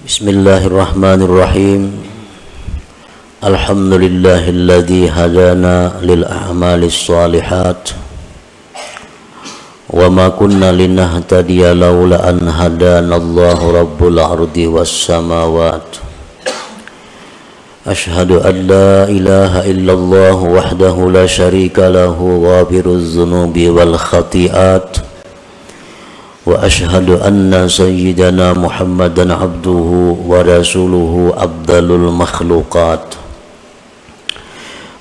Bismillahirrahmanirrahim. Alhamdulillahilladzi hadana lil a'malis shalihat wa ma kunna linahtadiya laula an hadanallahu rabbul ardi was samawat. Ashhadu an la ilaha illallah wahdahu la syarika lahu ghafiruz dzunubi wal khati'at. Wa ashhadu anna sayyidana Muhammadan abduhu wa rasuluhu abdalul makhluqat.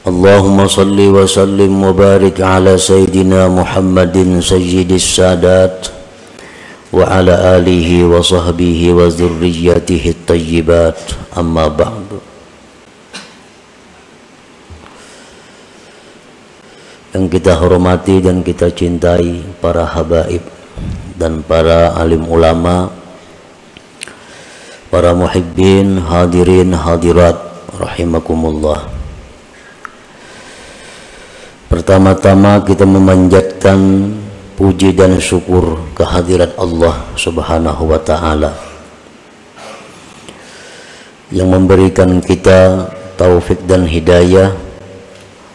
Allahumma salli wa sallim wa barik ala sayyidina Muhammadin sayyidis sadat wa ala alihi wa sahbihi wa dzurriyyatihi at-tayyibat. Amma ba'du. Yang kita hormati dan kita cintai para habaib dan para alim ulama, para muhibbin, hadirin, hadirat, rahimakumullah. Pertama-tama kita memanjatkan puji dan syukur kehadirat Allah Subhanahu wa ta'ala yang memberikan kita taufik dan hidayah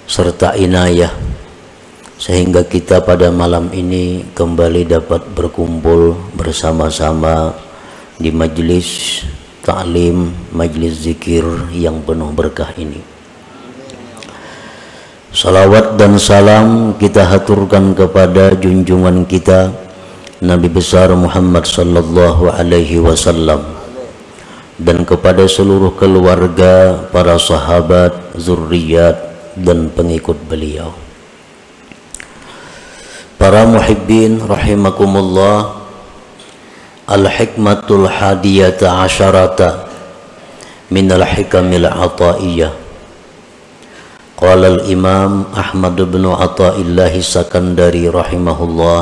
serta inayah sehingga kita pada malam ini kembali dapat berkumpul bersama-sama di majlis ta'lim, majlis zikir yang penuh berkah ini. Salawat dan salam kita haturkan kepada junjungan kita Nabi besar Muhammad sallallahu alaihi wasallam dan kepada seluruh keluarga, para sahabat, zurriyat dan pengikut beliau. Para muhibbin rahimakumullah, al-hikmatul hadiyata asyarata minal hikamil ataiyah. Qala al-imam Ahmad bin Athaillah Sakandari rahimahullah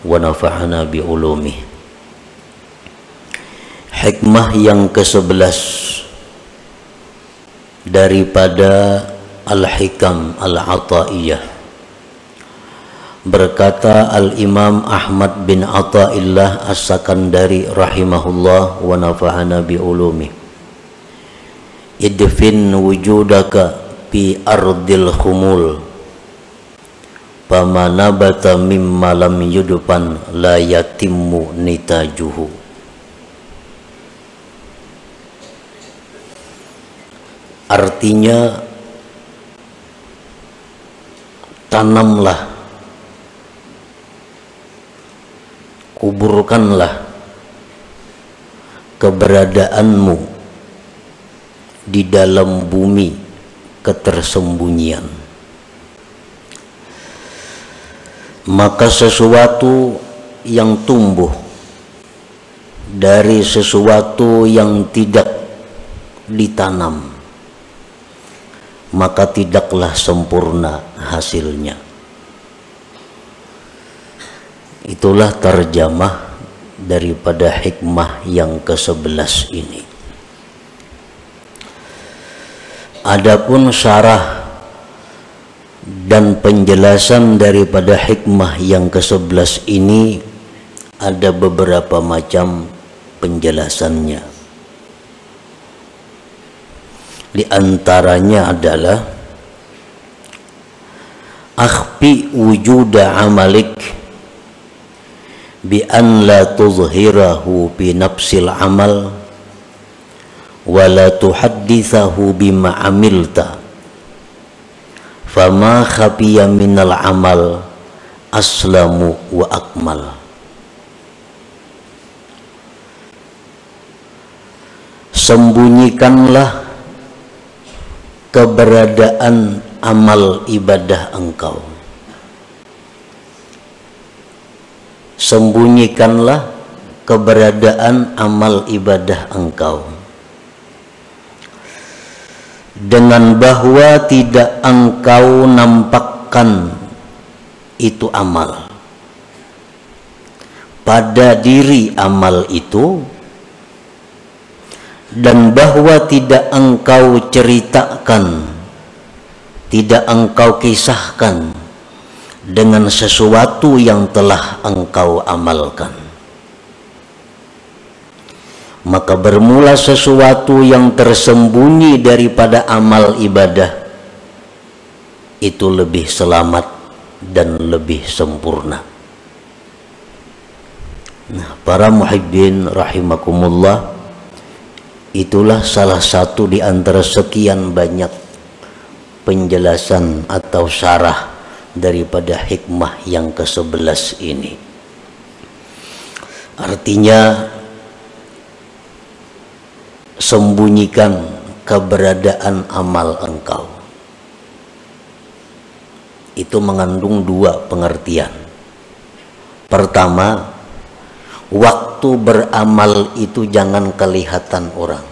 wa nafa'ana bi ulumih. Hikmah yang ke-11 daripada al-hikam al-ataiyah. Berkata Al-Imam Ahmad bin Athaillah As-Sakandari rahimahullah wa nafa'ana bi ulumi. Idfin wujudaka fi ardil khumul fama nabata mimma lam yudfan la yatimmu nitajuhu. Artinya, tanamlah, kuburkanlah keberadaanmu di dalam bumi ketersembunyian, maka sesuatu yang tumbuh dari sesuatu yang tidak ditanam, maka tidaklah sempurna hasilnya. Itulah terjemah daripada hikmah yang ke-11 ini. Adapun syarah dan penjelasan daripada hikmah yang ke-11 ini ada beberapa macam penjelasannya. Di antaranya adalah akhfi wujuda amalik bi an la tuzhirahu bi nafsil amal wa la tuhaddithahu bima amilta fama khafiya minal amal aslamu wa akmal. Sembunyikanlah keberadaan amal ibadah engkau. Sembunyikanlah keberadaan amal ibadah engkau dengan bahwa tidak engkau nampakkan itu amal pada diri amal itu, dan bahwa tidak engkau ceritakan, tidak engkau kisahkan dengan sesuatu yang telah engkau amalkan. maka bermula sesuatu yang tersembunyi daripada amal ibadah itu lebih selamat dan lebih sempurna. Nah, para muhibbin rahimakumullah, itulah salah satu di antara sekian banyak penjelasan atau syarah daripada hikmah yang ke-11 ini. Artinya, sembunyikan keberadaan amal engkau. Itu mengandung dua pengertian. Pertama, waktu beramal itu jangan kelihatan orang.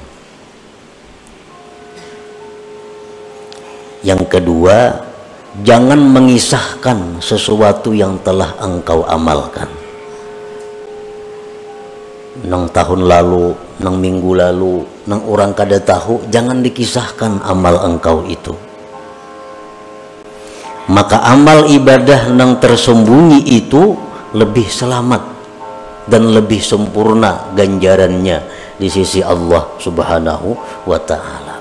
Yang kedua, jangan mengisahkan sesuatu yang telah engkau amalkan. Nang tahun lalu, nang minggu lalu, nang orang kada tahu, jangan dikisahkan amal engkau itu. Maka amal ibadah nang tersembunyi itu lebih selamat dan lebih sempurna ganjarannya di sisi Allah Subhanahu wa ta'ala.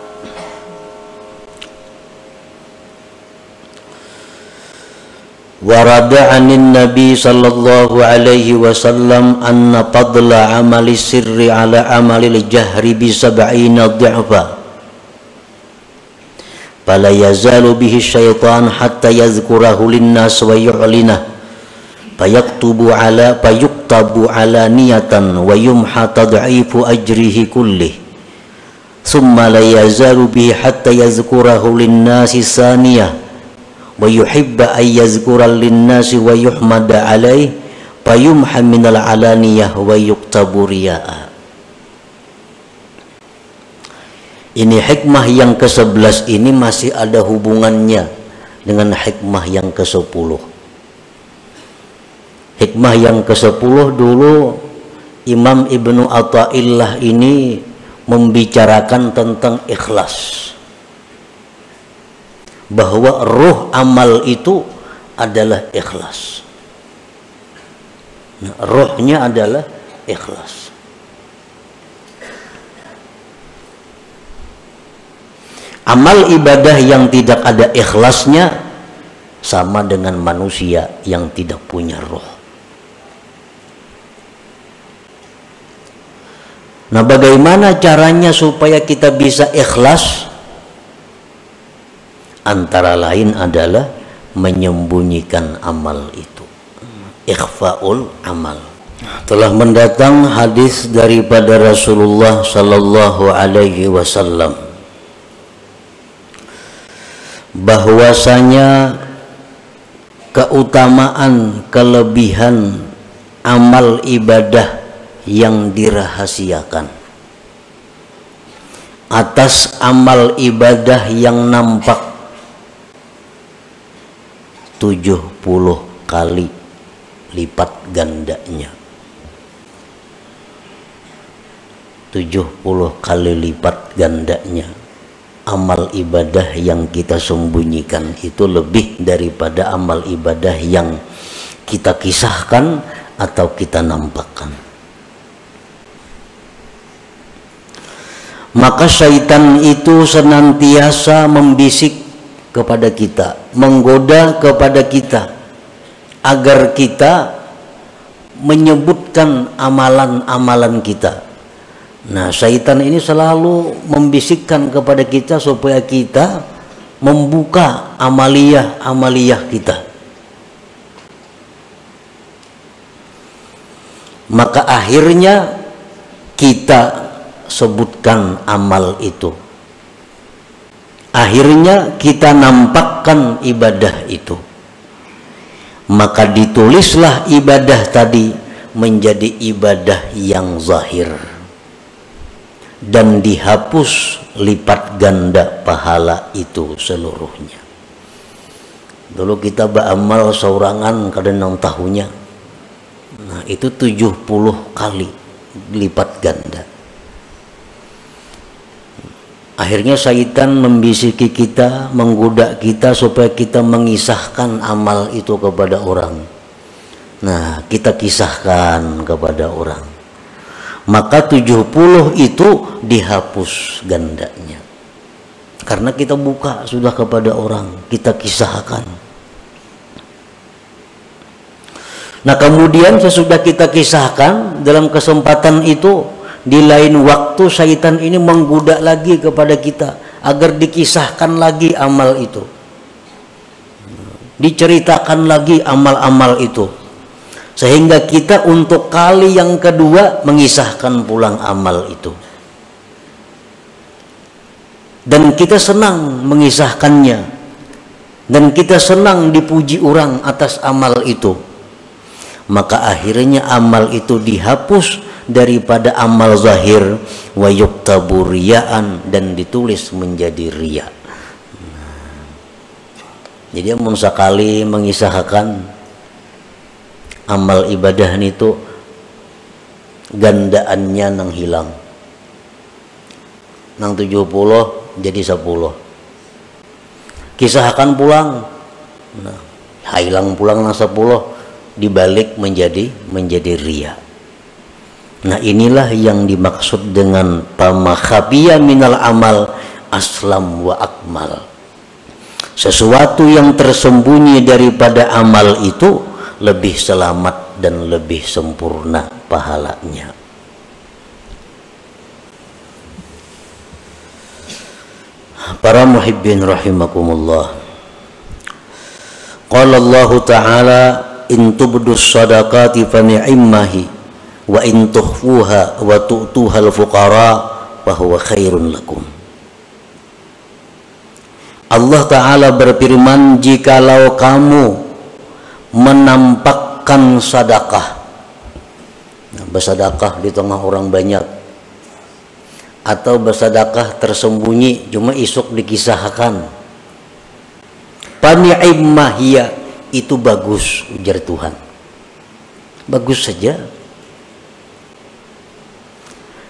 Warada anin Nabi sallallahu alaihi wasallam anna fadla amali sirri ala amali jahri bi sab'ina dhi'fa fala yazalu bihi syaitan hatta yadhkurahu linnas wa yu'linah fayaktabu ala niyatan wa yumha tad'ifu ajrihi kullih thumma la yazalu bihi hatta yadhkurahu linnasi saniyah wa yuhibba ay yazkura linnasi wa yuhmada alaih fayumha minal alaniyah wa yuktabu riya'a. Ini hikmah yang ke-11 ini masih ada hubungannya dengan hikmah yang ke-10. Hikmah yang ke-10 dulu Imam Ibnu Athaillah ini membicarakan tentang ikhlas, bahwa ruh amal itu adalah ikhlas. Nah, ruhnya adalah ikhlas. Amal ibadah yang tidak ada ikhlasnya sama dengan manusia yang tidak punya ruh. Nah, bagaimana caranya supaya kita bisa ikhlas? Antara lain adalah menyembunyikan amal itu, ikhfaul amal. Telah mendatang hadis daripada Rasulullah sallallahu alaihi wasallam bahwasanya keutamaan kelebihan amal ibadah yang dirahasiakan atas amal ibadah yang nampak 70 kali lipat gandanya. 70 kali lipat gandanya amal ibadah yang kita sembunyikan itu lebih daripada amal ibadah yang kita kisahkan atau kita nampakkan. Maka syaitan itu senantiasa membisik kepada kita, menggoda kepada kita agar kita menyebutkan amalan-amalan kita. Nah, syaitan ini selalu membisikkan kepada kita supaya kita membuka amaliyah kita. Maka akhirnya kita sebutkan amal itu. Akhirnya kita nampakkan ibadah itu. Maka ditulislah ibadah tadi menjadi ibadah yang zahir dan dihapus lipat ganda pahala itu seluruhnya. Dulu kita beramal saurangan kadang tahunya, nah itu 70 kali lipat ganda. Akhirnya syaitan membisiki kita, menggoda kita supaya kita mengisahkan amal itu kepada orang. Nah, kita kisahkan kepada orang. maka 70 itu dihapus gandanya. Karena kita buka sudah kepada orang, kita kisahkan. Nah kemudian sesudah kita kisahkan, dalam kesempatan itu di lain waktu syaitan ini menggoda lagi kepada kita agar dikisahkan lagi amal itu, diceritakan lagi amal-amal itu, sehingga kita untuk kali yang kedua mengisahkan pulang amal itu. Dan kita senang mengisahkannya, dan kita senang dipuji orang atas amal itu. Maka akhirnya amal itu dihapus daripada amal zahir, wa yuktabu riyaan, dan ditulis menjadi riya. Jadi mun sakali mengisahkan amal ibadah itu gandaannya nang hilang, nang 70 jadi 10. Kisahkan pulang, nah, hilang pulang nang 10 dibalik menjadi riya. Nah inilah yang dimaksud dengan pama khafiya minal amal aslam wa akmal. Sesuatu yang tersembunyi daripada amal itu lebih selamat dan lebih sempurna pahalanya. Para muhibbin rahimakumullah. Qala Allah Ta'ala in tubdus sadaqati fa ni'immahi wa in tukhfuha wa tu'tuha al-fuqara fa huwa khairun lakum. Allah Ta'ala berfirman, jikalau kamu menampakkan sedekah, bersedekah di tengah orang banyak, atau bersedekah tersembunyi cuma isuk dikisahkan, pani'imah hiya, itu bagus, ujar Tuhan, bagus saja.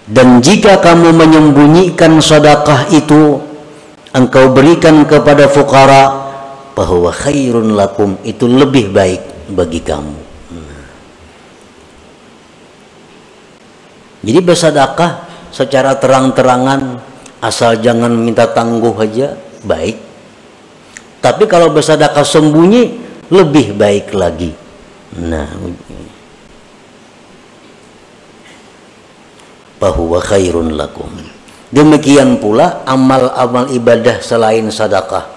Dan jika kamu menyembunyikan sedekah itu, engkau berikan kepada fuqara, bahwa khairun lakum, itu lebih baik bagi kamu. Jadi bersedekah secara terang-terangan, asal jangan minta tangguh aja, baik. Tapi kalau bersedekah sembunyi, lebih baik lagi. Nah, bahwa khairun lakum. Demikian pula amal-amal ibadah selain sedekah,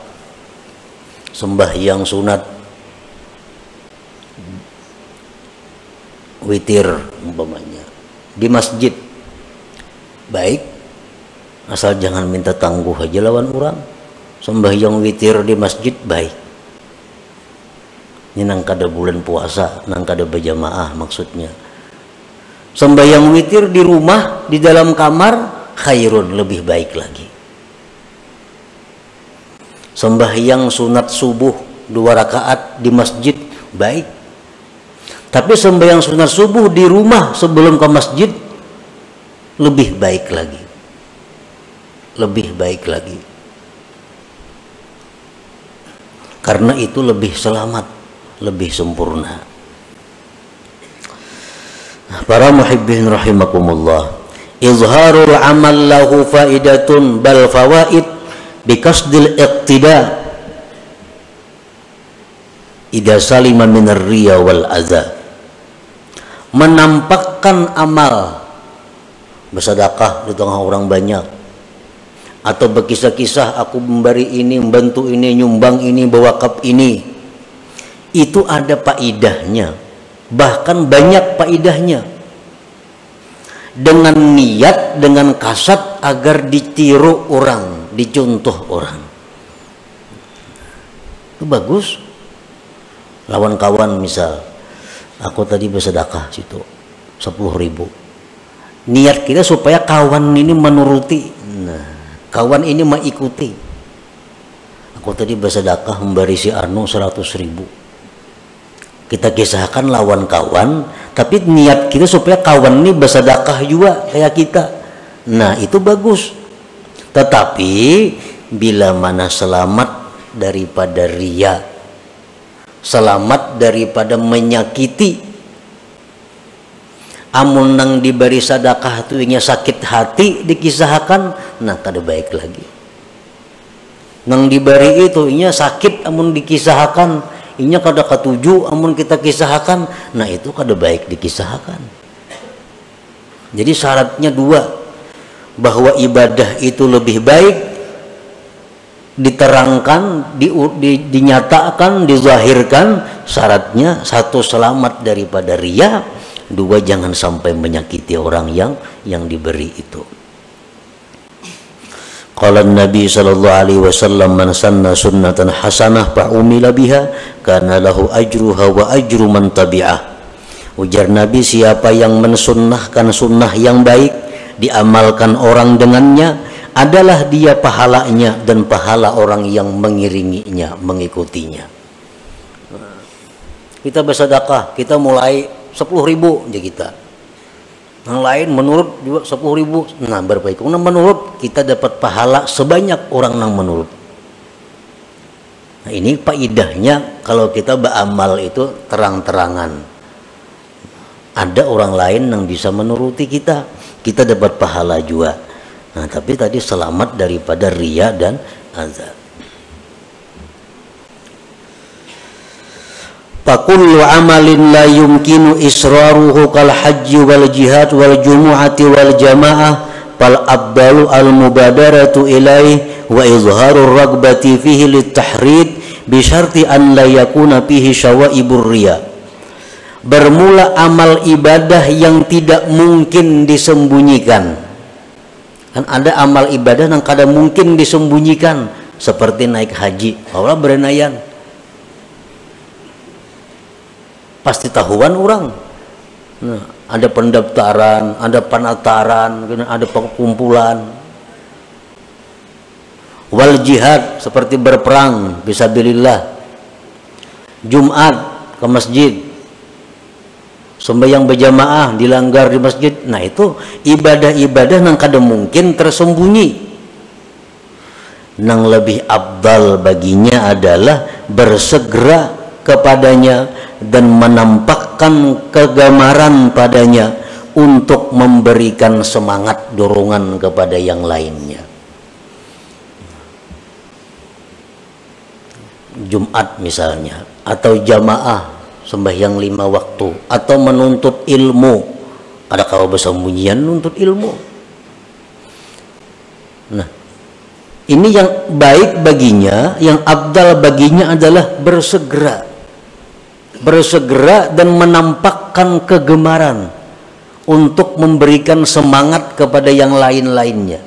sembahyang sunat, witir umpamanya di masjid, baik, asal jangan minta tangguh aja lawan orang. Sembahyang witir di masjid baik. Ini nang kada bulan puasa, nang kada berjamaah maksudnya. Sembahyang witir di rumah, di dalam kamar, khairun, lebih baik lagi. Sembahyang sunat subuh 2 rakaat di masjid baik. Tapi sembahyang sunat subuh di rumah sebelum ke masjid lebih baik lagi. Lebih baik lagi. Karena itu lebih selamat, lebih sempurna. Para muhibbin rahimakumullah, izharul amal lahu faidatun bal fawaid biqasdil iqtida idza salima minar riya wal adza. Menampakkan amal, bersedekah di tengah orang banyak, atau berkisah-kisah aku memberi ini, membantu ini, nyumbang ini, berwakaf ini, itu ada faidahnya, bahkan banyak faidahnya, dengan niat, dengan kasat agar ditiru orang, dicontoh orang. Itu bagus. Lawan kawan misal, aku tadi bersedekah situ 10.000, niat kita supaya kawan ini menuruti, nah, kawan ini mengikuti. Aku tadi bersedekah memberi si Arno 100.000. Kita kisahkan lawan kawan, tapi niat kita supaya kawan ini bersedekah juga kayak kita. Nah, itu bagus. Tetapi bila mana selamat daripada riya, selamat daripada menyakiti, amun nang diberi sedekah tu inya sakit hati dikisahkan, nah kada baik lagi. Nang diberi itu inya sakit amun dikisahkan, inya kada katuju amun kita kisahkan, nah itu kada baik dikisahkan. Jadi syaratnya dua, bahwa ibadah itu lebih baik diterangkan, dinyatakan, dizahirkan. Syaratnya satu, selamat daripada riya, dua, jangan sampai menyakiti orang yang diberi itu. Qala Nabi sallallahu alaihi wasallam, man sanna sunnatan hasanah fa umila biha kana lahu ajruha wa ajru man tabi'ah. Ujar Nabi, siapa yang mensunnahkan sunnah yang baik, diamalkan orang dengannya, adalah dia pahalanya dan pahala orang yang mengiringinya, mengikutinya. Kita bersedekah, kita mulai 10.000 aja kita. Yang lain menurut juga 10.000. Nah, berbaik. Nah, menurut kita dapat pahala sebanyak orang yang menurut. Nah, ini faedahnya kalau kita beramal itu terang-terangan. Ada orang lain yang bisa menuruti kita, kita dapat pahala juga. Nah, tapi tadi selamat daripada riya dan azab. Fakullu amalin la yumkinu israruhu kal hajji wal jihad wal jumu'ati wal jamaah fal abdalu al mubadaratu ilaih wa izharur ragbati fihi litahrid bi syarti an la yakuna fihi syawaibur riya. Bermula amal ibadah yang tidak mungkin disembunyikan. Kan ada amal ibadah yang kada mungkin disembunyikan, seperti naik haji. Allah berenayan, pasti tahuan orang. Nah, ada pendaftaran, ada penataran, ada pengumpulan. Wal jihad, seperti berperang fisabilillah. Jumat ke masjid, sembahyang berjamaah dilanggar di masjid. Nah, itu ibadah-ibadah yang kada mungkin tersembunyi. Yang lebih abdal baginya adalah bersegera kepadanya dan menampakkan kegemaran padanya untuk memberikan semangat dorongan kepada yang lainnya. Jumat misalnya, atau jamaah sembahyang 5 waktu, atau menuntut ilmu. Ada kalau bersembunyian menuntut ilmu. Nah, ini yang baik baginya, yang abdal baginya adalah bersegera dan menampakkan kegemaran untuk memberikan semangat kepada yang lain-lainnya.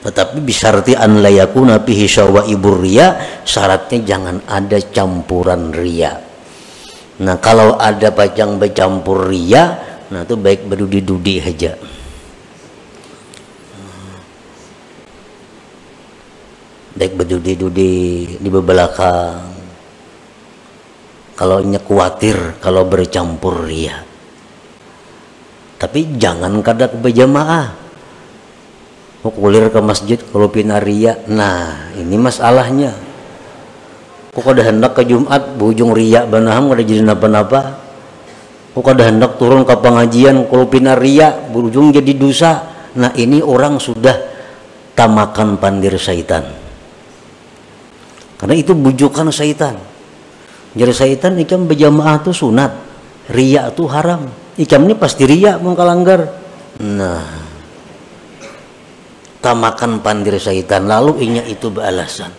Tetapi bisyarti an la yakuna fihi syawaibur riya, syaratnya jangan ada campuran riya. Nah, kalau ada pacang bercampur riya, nah itu baik berdudi-dudi aja. Baik berdudi-dudi di belakang. Kalau nya khawatir kalau bercampur riya. Tapi jangan kada berjamaah. Kulir ke masjid kalau pinaria. Nah, ini masalahnya. Kok kada hendak ke Jumat bujung ria banaham kada jadi napa-napa. Kok kada hendak turun ke pengajian kalau pinaria berujung jadi dosa. Nah, ini orang sudah tamakan pandir syaitan. Karena itu bujukan syaitan. Jadi syaitan ikam berjamaah itu sunat, ria itu haram. Ikam ini pasti ria mengkalanggar. Nah, tamakan pandir syaitan, lalu inya itu beralasan.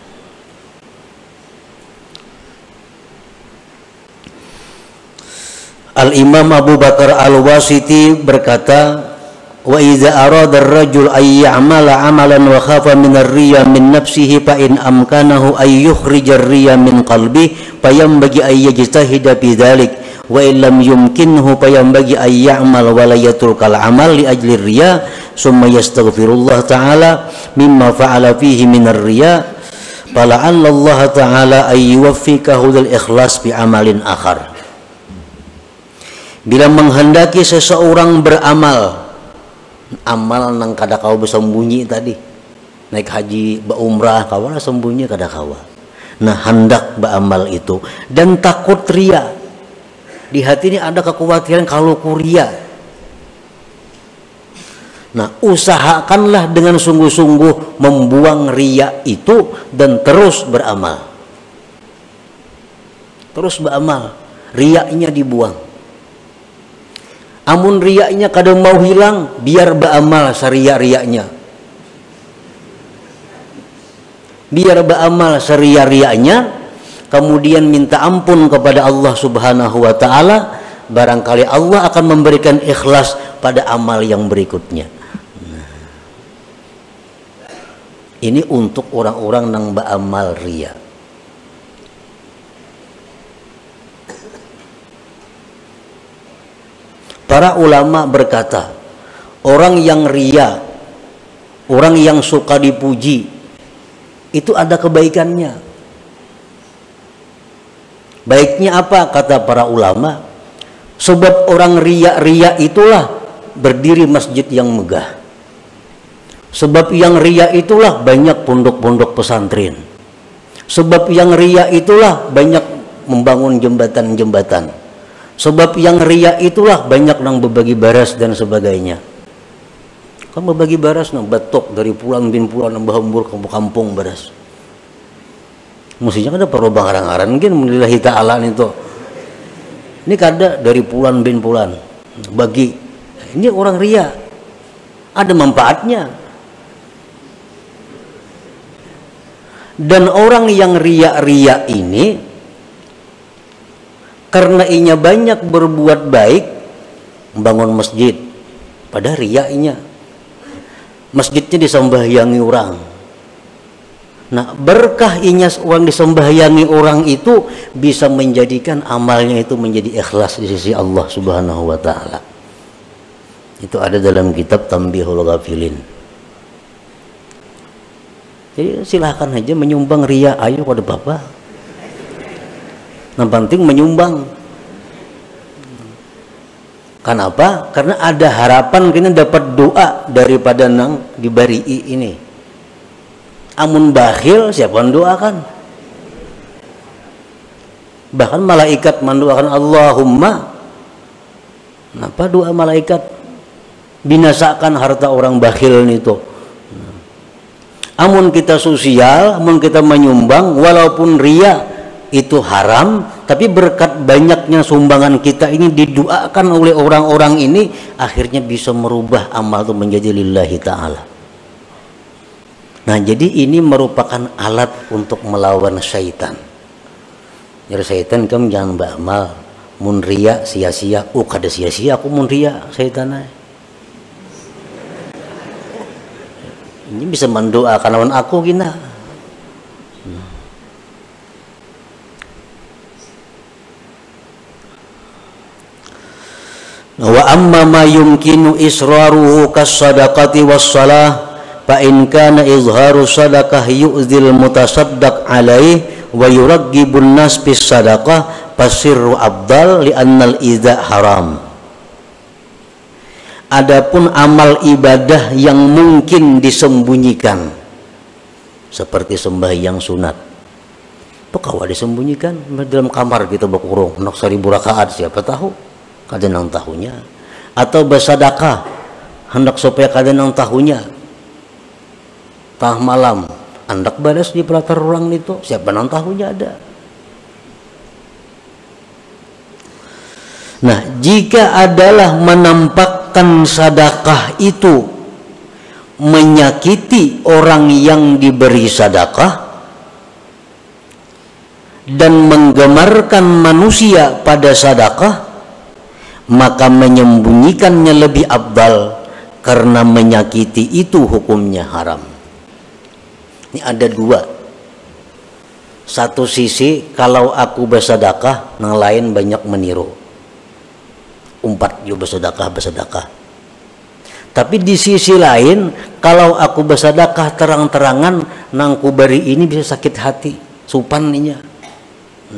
Al-Imam Abu Bakar Al-Wasiti berkata, wa idza arada ar-rajul ay ya'mala 'amalan wa khafa min ar-riya min nafsihi fa in amkanahu ay yukhrija ar-riya min qalbihi fa yanbaghi ay yajtahida fi dzalik wa in lam yumkinhu fa yanbaghi ay ya'mal wa la yatrukal 'amal li ajli ar-riya summa yastaghfirullah ta'ala mimma fa'ala fihi minar riya fala'alla Allah ta'ala ay yuwaffiqahu lil ikhlas bi amalin akhar. Bila menghendaki seseorang beramal, amal nang kada kau bersembunyi tadi, naik haji, berumrah, kawan sembunyi kada kawa. Nah, hendak beramal itu dan takut riya, di hati ini ada kekhawatiran kalau kuria. Nah, usahakanlah dengan sungguh-sungguh membuang riya itu dan terus beramal. Terus beramal, riyanya dibuang. Amun riyanya kadang mau hilang, biar beramal seria-rianya. Biar beramal seria-rianya, kemudian minta ampun kepada Allah Subhanahu wa Ta'ala, barangkali Allah akan memberikan ikhlas pada amal yang berikutnya. Ini untuk orang-orang yang beramal riya. Para ulama berkata, orang yang riya, orang yang suka dipuji, itu ada kebaikannya. Baiknya apa? Kata para ulama, sebab orang riya itulah berdiri masjid yang megah. Sebab yang riya itulah banyak pondok-pondok pesantren. Sebab yang riya itulah banyak membangun jembatan-jembatan. Sebab yang riya itulah banyak nang berbagi baras dan sebagainya. Kan berbagi baras nang batok dari pulang bin pulang nang bahambur kampung baras. Mestinya ada perlu bangaran-aran mungkin menilahi ta'ala itu. Ini kada dari pulan bin pulan bagi. Ini orang riya. Ada manfaatnya. Dan orang yang riya-riya ini karena inya banyak berbuat baik, membangun masjid, pada riya-nya masjidnya disembahyangi orang. Nah, berkah inya orang disembahyangi orang itu bisa menjadikan amalnya itu menjadi ikhlas di sisi Allah Subhanahu wa Ta'ala. Itu ada dalam kitab Tanbihul Ghafilin. Jadi silahkan aja menyumbang riya, ayo pada bapak. Yang penting menyumbang. Kenapa? Karena ada harapan kita dapat doa daripada nang dibari ini. Amun bakhil siapa yang doakan? Bahkan malaikat mendoakan Allahumma. Kenapa doa malaikat? Binasakan harta orang bakhil itu. Amun kita sosial, amun kita menyumbang, walaupun riya itu haram, tapi berkat banyaknya sumbangan kita ini didoakan oleh orang-orang ini, akhirnya bisa merubah amal itu menjadi lillahi ta'ala. Nah, jadi ini merupakan alat untuk melawan syaitan. Jadi syaitan kamu jangan beramal, mun riya sia-sia, kada sia-sia aku mun riya syaitannya. Ini bisa mendoakan lawan aku gina. Wa amma ma yumkinu israruhu kas-sadaqati was-salah fa in kana izharu sadaqah yu'zil mutasaddaq alaih wa yuraggibun nas bis sadaqah fasirru afdal li annal idza haram. Adapun amal ibadah yang mungkin disembunyikan seperti sembahyang sunat, pekawa disembunyikan dalam kamar kita berkurung nak 1000 rakaat, siapa tahu kada nang tahunya, atau bersedekah hendak supaya kada nang tahunya, tah malam hendak balas di pelatar orang itu, siapa nang tahunya ada. Nah, jika adalah menampakkan sedekah itu menyakiti orang yang diberi sedekah dan menggemarkan manusia pada sedekah, maka menyembunyikannya lebih afdal karena menyakiti itu hukumnya haram. Ini ada dua. Satu sisi kalau aku bersedekah, yang lain banyak meniru. Umpat yo bersedekah. Tapi di sisi lain, kalau aku bersedekah terang-terangan, nang kubari ini bisa sakit hati, supan ninya.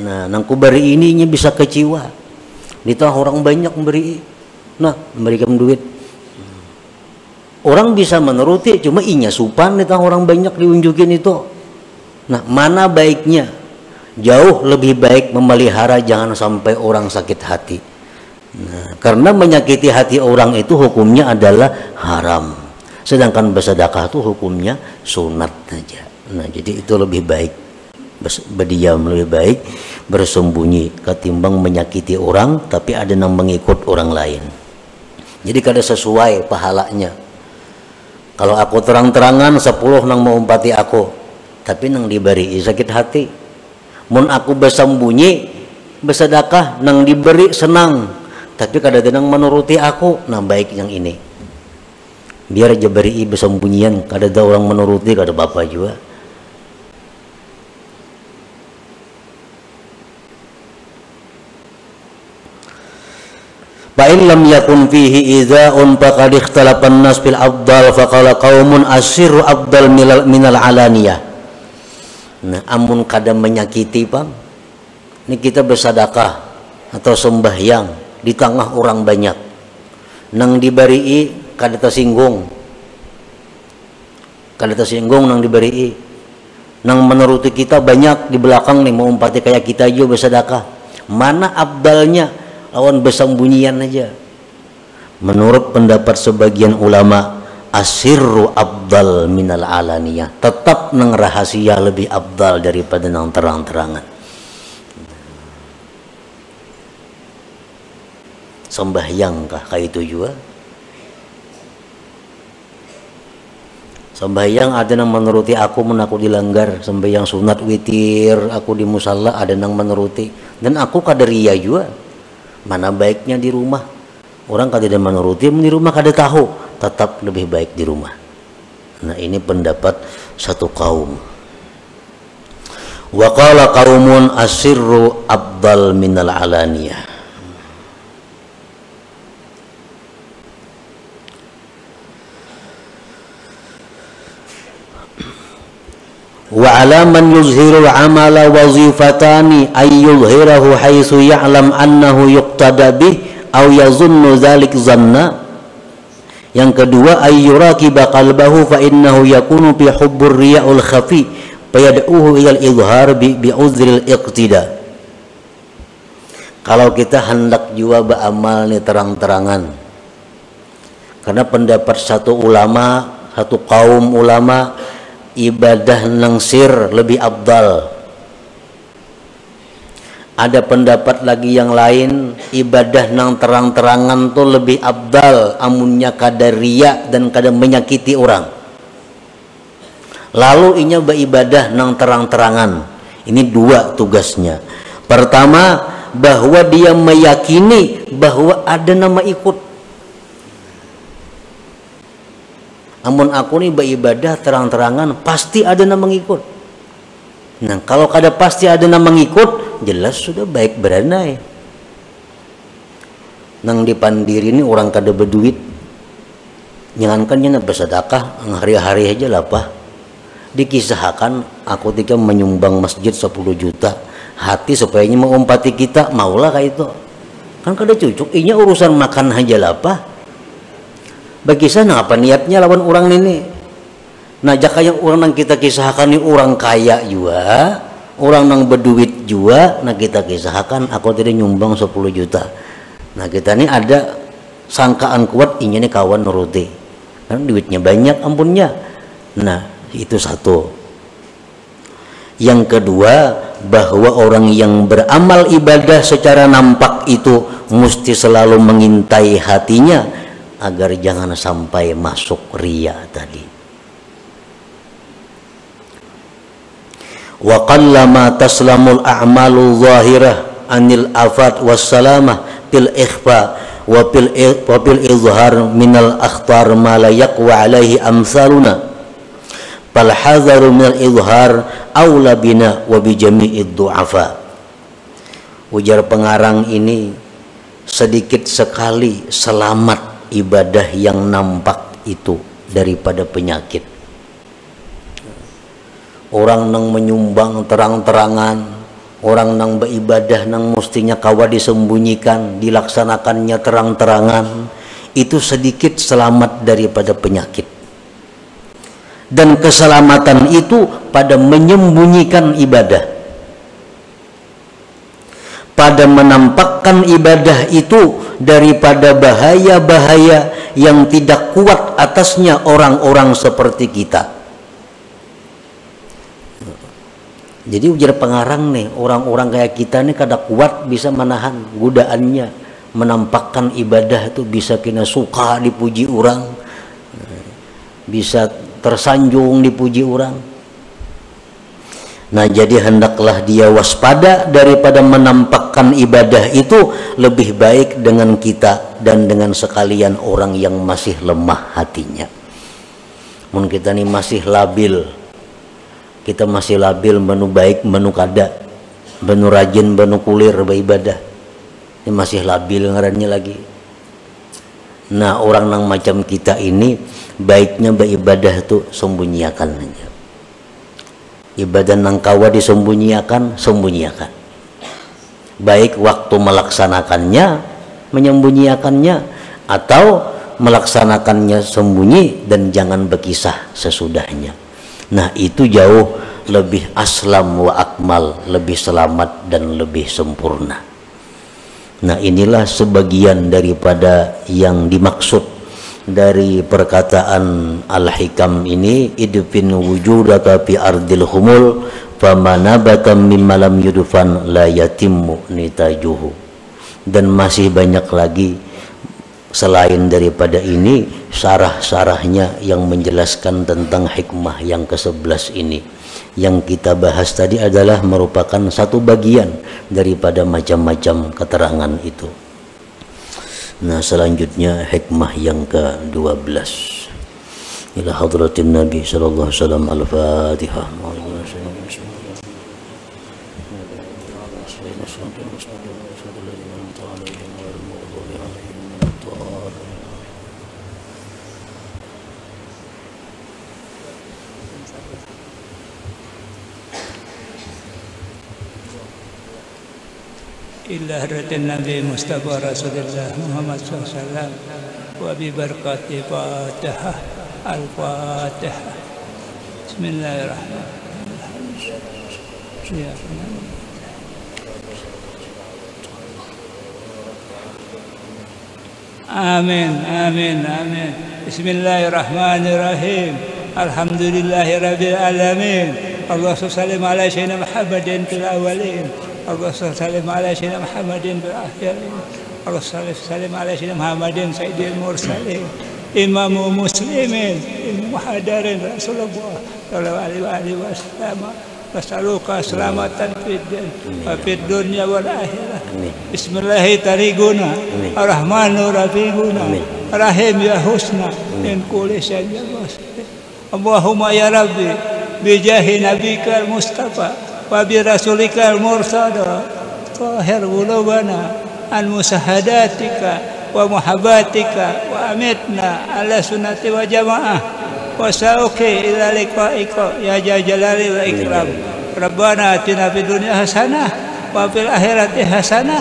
Nah, nang kubari ini bisa kecewa. Ditah orang banyak memberi, nah memberikan duit. Orang bisa menuruti, cuma inya supan ditah orang banyak diunjukin itu. Nah, mana baiknya? Jauh lebih baik memelihara jangan sampai orang sakit hati. Nah, karena menyakiti hati orang itu hukumnya adalah haram. Sedangkan bersedekah itu hukumnya sunat saja. Nah, jadi itu lebih baik berdiam, lebih baik bersembunyi ketimbang menyakiti orang tapi ada yang mengikut orang lain. Jadi kada sesuai pahalanya. Kalau aku terang-terangan 10 nang mau umpati aku, tapi nang diberi sakit hati. Mun aku bersembunyi bersedekah nang diberi senang, tapi kada ada nang menuruti aku. Nah, baik yang ini. Biar aja beri bersembunyian, kada ada orang menuruti, kada apa-apa juga. Fa'in lam yakun fihi idza'un faqad ikhtalafa an-nas fil afdal faqala qaumun asirru afdal minal alaniyah. Nah, amun kada menyakiti Bang, ini kita bersedekah atau sembahyang di tengah orang banyak, nang diberi kada tersinggung nang diberi, nang menuruti kita banyak di belakang nih mau umpati kayak kita aja bersedekah. Mana abdalnya? Lawan bersembunyian aja. Menurut pendapat sebagian ulama, asirru abdal minal alaniyah, tetap nang rahasia lebih abdal daripada nang terang-terangan. Sembahyangkah kayak itu juga? Sembahyang ada nang menuruti aku, aku dilanggar. Sembahyang sunat witir aku di musalla ada nang menuruti, dan aku kaderia juga. Mana baiknya di rumah? Orang kada ada menuruti, di rumah kada tahu, tetap lebih baik di rumah. Nah, ini pendapat satu kaum. Wa qala qaumun asirru afdal minal alaniyah. Wa ala man yuzhirul amala wazifatani ay yuzhirahu haitsu ya'lam annahu yuqtada bih aw yazunnu dzalik zanna. Yang kedua, ay yuraqiba qalbahu fa innahu yakunu fi hubbur riya'ul khafi fayad'uhu ila al-izhar bi uzril iqtida. Kalau kita hendak jua beramal nih terang-terangan, karena pendapat satu ulama, satu kaum ulama, ibadah nang sir lebih abdal. Ada pendapat lagi yang lain, ibadah nang terang-terangan tuh lebih abdal, amunnya kada riya dan kada menyakiti orang. Lalu inya beribadah nang terang-terangan. Ini dua tugasnya. Pertama, bahwa dia meyakini bahwa ada nama ikut. Amun aku nih beribadah terang-terangan pasti ada nama ngikut. Nah, kalau kada pasti ada nama ngikut, jelas sudah baik beranai. Nang dipandiri ini orang kada berduit, jangankan bersedekah hari-hari aja lah Pak. Dikisahkan aku ketika menyumbang masjid 10 juta, hati supaya mau umpati kita, maulah kayak itu. Kan kada cucuk, inya urusan makan aja lah Pak. Bagi sana apa niatnya lawan orang ini? Nah, jaka yang orang yang kita kisahkan ini orang kaya juga, orang yang berduit juga. Nah, kita kisahkan aku tadi nyumbang 10 juta. Nah, kita ini ada sangkaan kuat ini nih kawan nuruti, kan duitnya banyak ampunnya. Nah, itu satu. Yang kedua, bahwa orang yang beramal ibadah secara nampak itu mesti selalu mengintai hatinya agar jangan sampai masuk riya tadi. Wa qallama taslamul a'malu zahirah anil afat wassalamah fil ikhfa wa fil izhar minal akhtar ma la yaqwa alaihi amsaluna fal hadharu minal izhar aula bina wa bi jami'id du'afa. Ujar pengarang ini, sedikit sekali selamat ibadah yang nampak itu daripada penyakit. Orang nang menyumbang terang-terangan, orang nang beribadah nang mestinya kawa disembunyikan, dilaksanakannya terang-terangan, itu sedikit selamat daripada penyakit. Dan keselamatan itu pada menyembunyikan ibadah. pada menampakkan ibadah itu daripada bahaya-bahaya yang tidak kuat atasnya orang-orang seperti kita. Jadi ujar pengarang nih, orang-orang kayak kita nih kada kuat bisa menahan godaannya, menampakkan ibadah itu bisa kena suka dipuji orang, bisa tersanjung dipuji orang. Nah, jadi hendaklah dia waspada daripada menampakkan ibadah itu, lebih baik dengan kita dan dengan sekalian orang yang masih lemah hatinya. Mun kita nih masih labil, kita masih labil menu baik menu kada, menu rajin menu kulir beribadah, ini masih labil ngarannya lagi. Nah, orang yang macam kita ini baiknya beribadah itu sembunyikan aja. Ibadah nang kawa disembunyikan, sembunyikan. Baik waktu melaksanakannya, menyembunyikannya, atau melaksanakannya sembunyi dan jangan berkisah sesudahnya. Nah, itu jauh lebih aslam wa akmal, lebih selamat dan lebih sempurna. Nah, inilah sebagian daripada yang dimaksud dari perkataan Al-Hikam ini, idfin wujudaka fi ardil humul famanabata mimma lam yudfan la yatimmu nitajuhu. Dan masih banyak lagi selain daripada ini syarah-syarahnya yang menjelaskan tentang hikmah yang ke-11 ini. Yang kita bahas tadi adalah merupakan satu bagian daripada macam-macam keterangan itu. Nah, selanjutnya hikmah yang ke-12. Ila hadratin Nabi sallallahu alaihi wasallam. Al-Fatihah. إلى حضرة النبي مصطفى رسول الله محمد صلى الله عليه وسلم وببركة فاتحة الفاتحة. بسم الله الرحمن الرحيم. آمين آمين آمين. بسم الله الرحمن الرحيم. الحمد لله رب العالمين. اللهم صل على سيدنا محمد في الأولين. اللهم صل على سيدنا محمد في الآخرين. اللهم صل على سيدنا محمد سيد المرسلين إمام مسلمين محضر رسول الله صلى الله عليه وسلم. نسألك سلامة في الدين وفي الدنيا والآخرة. بسم الله طريقنا الرحمن رفيقنا رحيم يا حسنى من كل شيء. اللهم يا ربي بجاه نبيك المصطفى وبرسولك المرسل طاهر قلوبنا عن مساهداتك ومحباتك وأمتنا على سنة وجماعة وسوق إلى لقائك يا ذا الجلال والإكرام. ربنا آتنا في الدنيا حسنة وفي الآخرة حسنة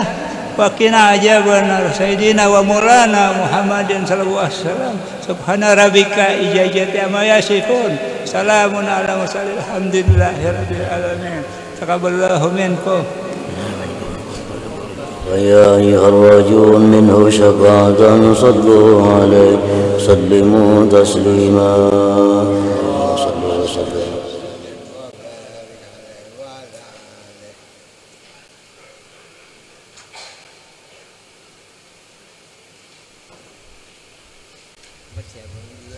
وقنا عذاب النار. سيدنا ومولانا محمد صلى الله عليه وسلم. سبحان ربك إجازة ما يصفون. سلام على المرسلين الحمد لله رب العالمين. تقبل الله منكم. ويا أيها الراجون منه شفاعة صلوا عليه سلموا تسليما. Persiapan juga.